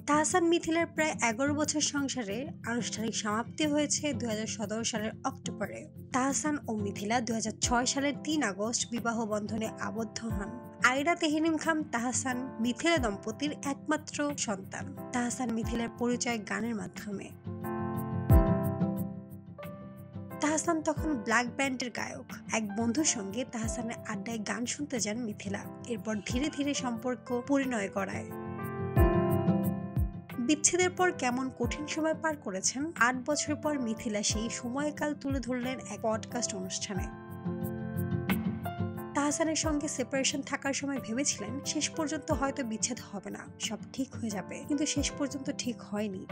তাহসান মিথিলার প্রায় 11 বছর সংসারের আনুষ্ঠানিক সমাপ্তি হয়েছে 2017 সালের অক্টোবরে। তাহসান ও মিথিলা 2006 সালের 3 আগস্ট বিবাহ বন্ধনে আবদ্ধ হন। আয়রা তেহরিন খান তাহসান মিথিলা দম্পতির একমাত্র সন্তান। তাহসান মিথিলার পরিচয় গানের মাধ্যমে। তাহসান তখন ব্ল্যাক ব্যান্ডের গায়ক। এক বন্ধুর সঙ্গে তাহসানের আড্ডায় গান শুনতে যান মিথিলা। এরপর ধীরে ধীরে সম্পর্ক পরিণয় করায়। বিচ্ছেদের পর কেমন কঠিন সময় পার করেছেন 8 বছর পর মিথিলা সেই সময়কাল তুলে ধরলেন এক পডকাস্ট অনুষ্ঠানে। তাহসানের সঙ্গে সেপারেশন থাকার সময় ভেবেছিলেন শেষ পর্যন্ত হয়তো বিচ্ছেদ হবে না, সব ঠিক হয়ে যাবে, কিন্তু শেষ পর্যন্ত ঠিক হয়নি।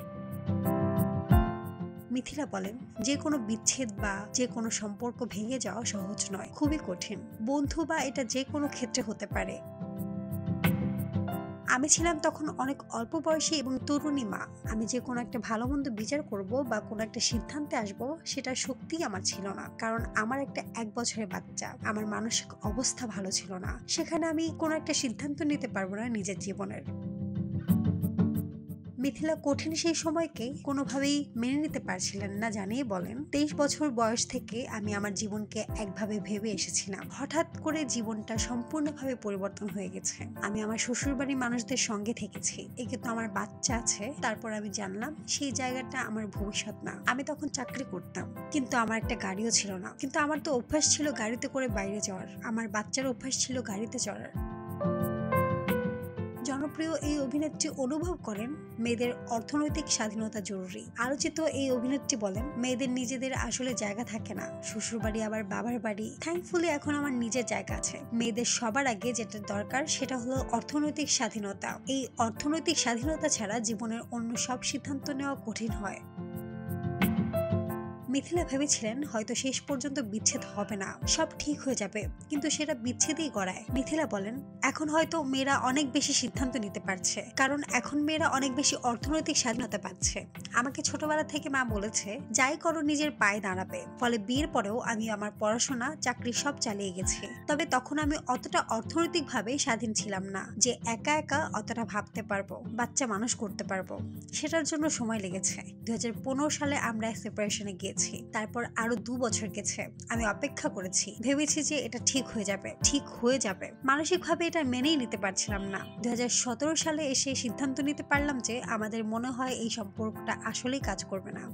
মিথিলা বলেন, যে কোনো বিচ্ছেদ বা যে কোনো সম্পর্ক ভেঙে যাওয়া সহজ নয়, খুবই কঠিন। বন্ধু বা এটা যে কোনো ক্ষেত্রে হতে পারে। আমি ছিলাম তখন অনেক অল্প বয়সী এবং তরুণী মা। আমি যে কোনো একটা ভালো মন্দ বিচার করব বা কোনো একটা সিদ্ধান্তে আসব সেটার শক্তি আমার ছিল না, কারণ আমার একটা 1 বছরের বাচ্চা। আমার মানসিক অবস্থা ভালো ছিল না, সেখানে আমি কোনো একটা সিদ্ধান্ত নিতে পারবো না নিজের জীবনের। মিথিলা কঠিন সেই সময়কে কোনোভাবেই মেনে নিতে পারছিলেন না জানিয়ে বলেন, 23 বছর বয়স থেকে আমি আমার জীবনকে একভাবে ভেবে এসেছিলাম। হঠাৎ করে জীবনটা সম্পূর্ণভাবে পরিবর্তন হয়ে গেছে। আমি আমার শ্বশুরবাড়ির মানুষদের সঙ্গে থেকেছি, একে তো আমার বাচ্চা আছে। তারপর আমি জানলাম সেই জায়গাটা আমার ভবিষ্যৎ না। আমি তখন চাকরি করতাম, কিন্তু আমার একটা গাড়িও ছিল না। কিন্তু আমার তো অভ্যাস ছিল গাড়িতে করে বাইরে যাওয়ার, আমার বাচ্চার অভ্যাস ছিল গাড়িতে চড়ার। জনপ্রিয় এই অভিনেত্রী অনুভব করেন মেয়েদের অর্থনৈতিক স্বাধীনতা জরুরি। আলোচিত এই অভিনেত্রী বলেন, মেয়েদের নিজেদের আসলে জায়গা থাকে না, শ্বশুরবাড়ি আবার বাবার বাড়ি। থ্যাঙ্কফুলি এখন আমার নিজের জায়গা আছে। মেয়েদের সবার আগে যেটা দরকার সেটা হলো অর্থনৈতিক স্বাধীনতা। এই অর্থনৈতিক স্বাধীনতা ছাড়া জীবনের অন্য সব সিদ্ধান্ত নেওয়া কঠিন হয়। মিথিলা ভেবেছিলেন হয়তো শেষ পর্যন্ত বিচ্ছেদ হবে না, সব ঠিক হয়ে যাবে, কিন্তু সেটা বিচ্ছেদেই গড়ায়। মিথিলা বলেন, এখন হয়তো মেয়েরা অনেক বেশি সিদ্ধান্ত নিতে পারছে, কারণ এখন মেয়েরা অনেক বেশি অর্থনৈতিক স্বাধীনতা পাচ্ছে। আমাকে ছোটবেলা থেকে মা বলেছে, যাই করো নিজের পায়ে দাঁড়াবে। ফলে বিয়ের পরেও আমি আমার পড়াশোনা, চাকরি সব চালিয়ে গেছি। তবে তখন আমি অতটা অর্থনৈতিকভাবে স্বাধীন ছিলাম না যে একা একা অতটা ভাবতে পারবো, বাচ্চা মানুষ করতে পারবো। সেটার জন্য সময় লেগেছে। 2015 সালে আমরা সেপারেশনে গিয়েছি। তারপর আরো 2 বছর গেছে। আমি অপেক্ষা করেছি, ভেবেছি যে এটা ঠিক হয়ে যাবে। মানসিকভাবে এটা মেনেই নিতে পারছিলাম না। 2017 সালে এসে সিদ্ধান্ত নিতে পারলাম যে আমাদের মনে হয় এই সম্পর্কটা আসলেই কাজ করবে না।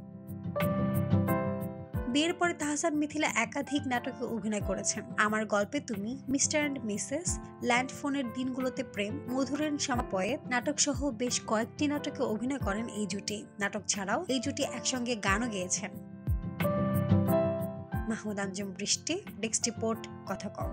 বিয়ের পরে তাহসান মিথিলা একাধিক নাটকে অভিনয় করেছেন। আমার গল্পে তুমি, মিস্টার অ্যান্ড মিসেস, ল্যান্ড ফোনের দিনগুলোতে প্রেম, মধুরের সমাপয়ে নাটক সহ বেশ কয়েকটি নাটকে অভিনয় করেন এই জুটি। নাটক ছাড়াও এই জুটি একসঙ্গে গানও গেয়েছেন। মাহমুদ আঞ্জুম বৃষ্টি, ডেস্ক রিপোর্ট, কথা কম।